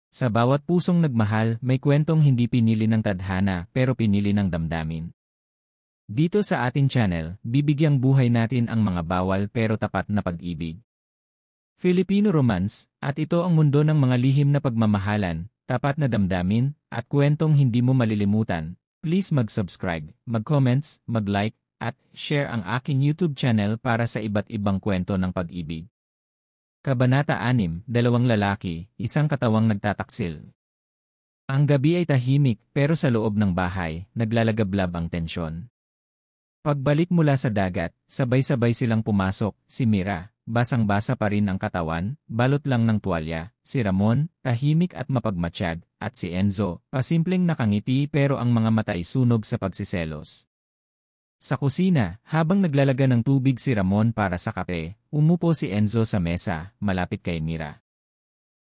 Sa bawat pusong nagmahal, may kwentong hindi pinili ng tadhana pero pinili ng damdamin. Dito sa ating channel, bibigyang buhay natin ang mga bawal pero tapat na pag-ibig. Filipino Romance, at ito ang mundo ng mga lihim na pagmamahalan, tapat na damdamin, at kwentong hindi mo malilimutan. Please mag-subscribe, mag-comments, mag-like, at share ang aking YouTube channel para sa iba't ibang kwento ng pag-ibig. Kabanata 6, dalawang lalaki, isang katawang nagtataksil. Ang gabi ay tahimik pero sa loob ng bahay, naglalagablab ang tensyon. Pagbalik mula sa dagat, sabay-sabay silang pumasok, si Mira, basang-basa pa rin ang katawan, balot lang ng tuwalya, si Ramon, tahimik at mapagmatsyag, at si Enzo, pasimpleng nakangiti pero ang mga mata ay sunog sa pagsiselos. Sa kusina, habang naglalaga ng tubig si Ramon para sa kape, umupo si Enzo sa mesa, malapit kay Mira.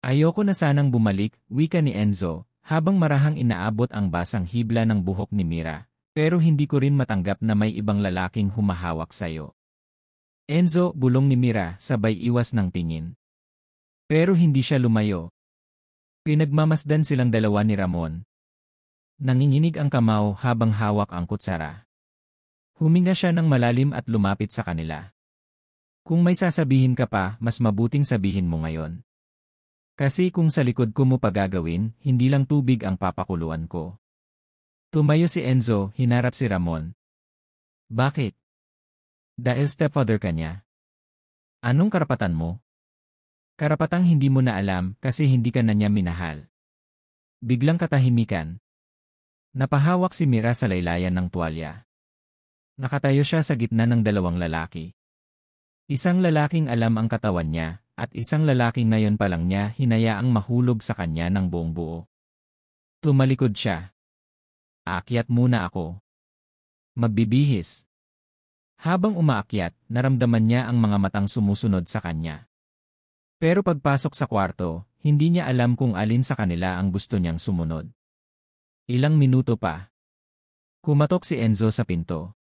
Ayoko na sanang bumalik, wika ni Enzo, habang marahang inaabot ang basang hibla ng buhok ni Mira, pero hindi ko rin matanggap na may ibang lalaking humahawak sayo. Enzo, bulong ni Mira, sabay iwas ng tingin. Pero hindi siya lumayo. Pinagmamasdan silang dalawa ni Ramon. Nanginginig ang kamao habang hawak ang kutsara. Huminga siya ng malalim at lumapit sa kanila. Kung may sasabihin ka pa, mas mabuting sabihin mo ngayon. Kasi kung sa likod ko mo pagagawin, hindi lang tubig ang papakuluan ko. Tumayo si Enzo, hinarap si Ramon. Bakit? Dahil stepfather ka niya. Anong karapatan mo? Karapatang hindi mo na alam kasi hindi ka na niya minahal. Biglang katahimikan. Napahawak si Mira sa laylayan ng tuwalya. Nakatayo siya sa gitna ng dalawang lalaki. Isang lalaking alam ang katawan niya, at isang lalaking ngayon pa lang niya hinayaang mahulog sa kanya ng buong buo. Tumalikod siya. Aakyat muna ako. Magbibihis. Habang umaakyat, naramdaman niya ang mga matang sumusunod sa kanya. Pero pagpasok sa kwarto, hindi niya alam kung alin sa kanila ang gusto niyang sumunod. Ilang minuto pa. Kumatok si Enzo sa pinto.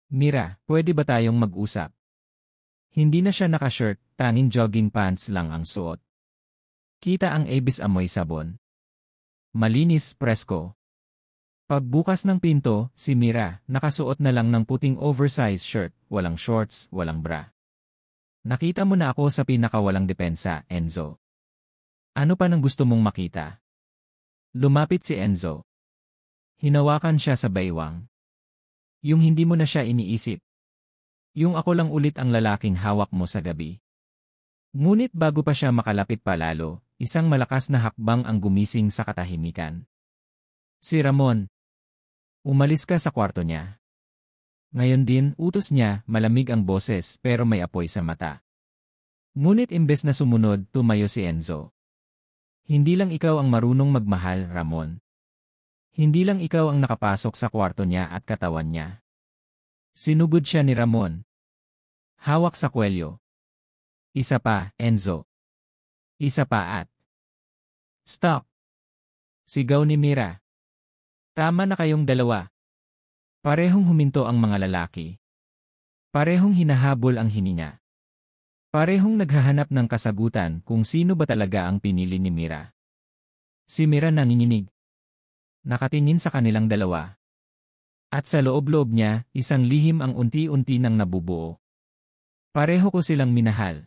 Mira, pwede ba tayong mag-usap? Hindi na siya naka-shirt, tanging jogging pants lang ang suot. Kita ang abis amoy sabon. Malinis, presko. Pagbukas ng pinto, si Mira, nakasuot na lang ng puting oversized shirt, walang shorts, walang bra. Nakita mo na ako sa pinakawalang depensa, Enzo. Ano pa nang gusto mong makita? Lumapit si Enzo. Hinawakan siya sa baywang. Yung hindi mo na siya iniisip. Yung ako lang ulit ang lalaking hawak mo sa gabi. Ngunit bago pa siya makalapit palalo, isang malakas na hakbang ang gumising sa katahimikan. Si Ramon. Umalis ka sa kwarto niya. Ngayon din, utos niya, malamig ang boses pero may apoy sa mata. Ngunit imbes na sumunod, tumayo si Enzo. Hindi lang ikaw ang marunong magmahal, Ramon. Hindi lang ikaw ang nakapasok sa kwarto niya at katawan niya. Sinugod siya ni Ramon. Hawak sa kwelyo. Isa pa, Enzo. Isa pa at... Stop! Sigaw ni Mira. Tama na kayong dalawa. Parehong huminto ang mga lalaki. Parehong hinahabol ang hininga. Parehong naghahanap ng kasagutan kung sino ba talaga ang pinili ni Mira. Si Mira nanginginig. Nakatingin sa kanilang dalawa. At sa loob-loob niya, isang lihim ang unti-unti nang nabubuo. Pareho ko silang minahal.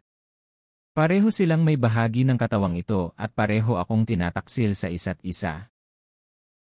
Pareho silang may bahagi ng katawang ito at pareho akong tinataksil sa isa't isa.